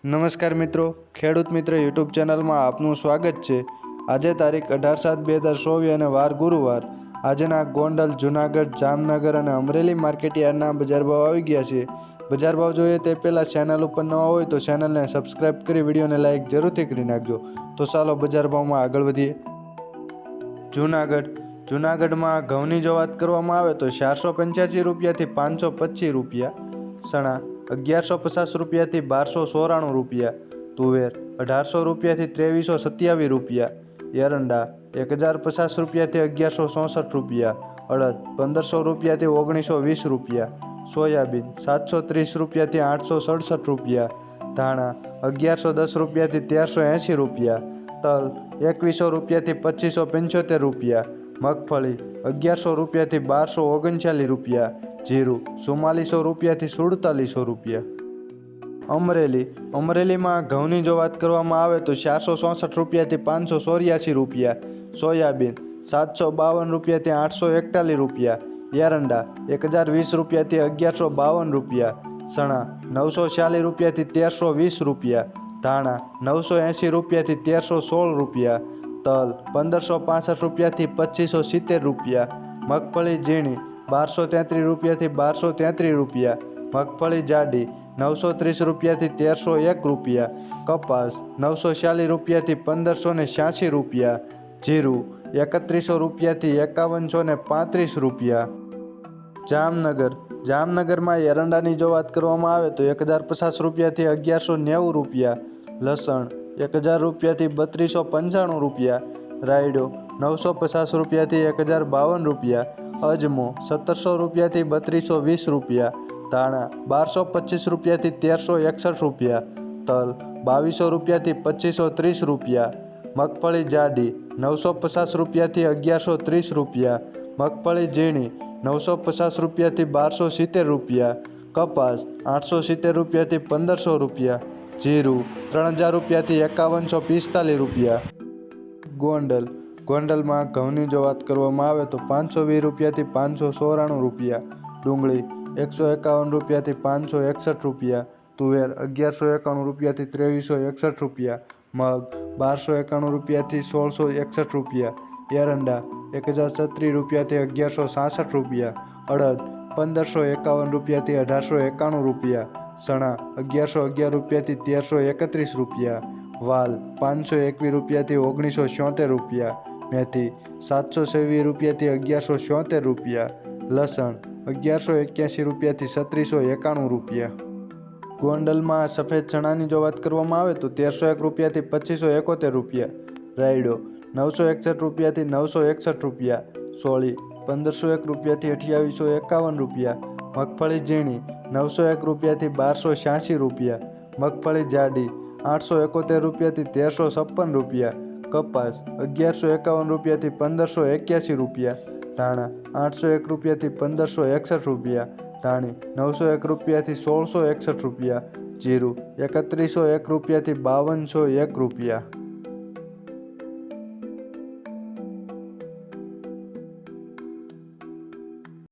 નમસ્કાર મિત્રો, ખેડૂત મિત્ર યુટ્યુબ ચેનલમાં આપનું સ્વાગત છે। આજે તારીખ 18/7/2024 અને વાર ગુરુવાર। આજના ગોંડલ, જૂનાગઢ, જામનગર અને અમરેલી માર્કેટયાર્ડના બજાર ભાવ આવી ગયા છે। બજાર ભાવ જોઈએ તે પહેલાં ચેનલ ઉપર નવા હોય તો ચેનલને સબસ્ક્રાઈબ કરી વિડીયોને લાઇક જરૂરથી કરી નાખજો। તો ચાલો બજાર ભાવમાં આગળ વધીએ। જૂનાગઢમાં ઘઉંની જો વાત કરવામાં આવે તો 485 રૂપિયાથી 525 રૂપિયા, ચણા 1150 રૂપિયાથી 1294 રૂપિયા, તુવેર 1800 રૂપિયાથી 2327 રૂપિયા, એરંડા 1050 રૂપિયાથી 1164 રૂપિયા, અડદ 1500 રૂપિયાથી 1920 રૂપિયા, સોયાબીન 730 રૂપિયાથી 867 રૂપિયા, ધાણા 1110 રૂપિયાથી 1380 રૂપિયા, તલ 2100 રૂપિયાથી 2575 રૂપિયા, મગફળી 1100 રૂપિયાથી 1239 રૂપિયા, જીરું 4400 રૂપિયાથી 4700 રૂપિયા। અમરેલીમાં ઘઉંની જો વાત કરવામાં આવે તો 464 રૂપિયાથી 584 રૂપિયા, સોયાબીન 752 રૂપિયાથી 841 રૂપિયા, એરંડા 1020 રૂપિયાથી 1152 રૂપિયા, ચણા 940 રૂપિયાથી 1320 રૂપિયા, ધાણા 980 રૂપિયાથી 1316 રૂપિયા, તલ 1565 રૂપિયાથી 2570 રૂપિયા, મગફળી ઝીણી 1233 રૂપિયાથી 1233 રૂપિયા, મગફળી જાડી 930 રૂપિયાથી 1301 રૂપિયા, કપાસ 940 રૂપિયાથી 1586 રૂપિયા, જીરું 3100 રૂપિયાથી 5135 રૂપિયા। જામનગરમાં એરંડાની જો વાત કરવામાં આવે તો 1050 રૂપિયાથી 1190 રૂપિયા, લસણ 1000 રૂપિયાથી 3295 રૂપિયા, રાયડો 950 રૂપિયાથી 1052 રૂપિયા, અજમો 1700 રૂપિયાથી 3220 રૂપિયા, ધાણા 1225 રૂપિયાથી 1361 રૂપિયા, તલ 2200 રૂપિયાથી 2530 રૂપિયા, મગફળી જાડી 950 રૂપિયાથી 1130 રૂપિયા, મગફળી ઝીણી 950 રૂપિયાથી 1270 રૂપિયા, કપાસ 870 રૂપિયાથી 1500 રૂપિયા, જીરું 3000 રૂપિયાથી 5145 રૂપિયા। ગોંડલમાં ઘઉંની જો વાત કરવામાં આવે તો 520 રૂપિયાથી 594 રૂપિયા, ડુંગળી 151 રૂપિયાથી 561 રૂપિયા, તુવેર 1191 રૂપિયાથી 2361 રૂપિયા, મગ 1291 રૂપિયાથી 1661 રૂપિયા, એરંડા 1036 રૂપિયાથી 1166 રૂપિયા, અડદ 1551 રૂપિયાથી 1891 રૂપિયા, ચણા 1111 રૂપિયાથી 1331 રૂપિયા, વાલ 521 રૂપિયાથી 1976 રૂપિયા, મેથી 726 રૂપિયાથી 1176 રૂપિયા, લસણ 1181 રૂપિયાથી 3691 રૂપિયા। ગોંડલમાં સફેદ ચણાની જો વાત કરવામાં આવે તો 1301 રૂપિયાથી 2571 રૂપિયા, રાયડો 961 રૂપિયાથી 961 રૂપિયા, સોળી 1501 રૂપિયાથી 2851 રૂપિયા, મગફળી ઝીણી 901 રૂપિયાથી 1286 રૂપિયા, મગફળી જાડી 871 રૂપિયાથી 1356 રૂપિયા, કપાસ 1151 રૂપિયાથી 1581 રૂપિયા, ધાણા 801 રૂપિયાથી 1561 રૂપિયા, ધાણી 901 રૂપિયાથી 1661 રૂપિયા, જીરું 3101 રૂપિયાથી 5201 રૂપિયા।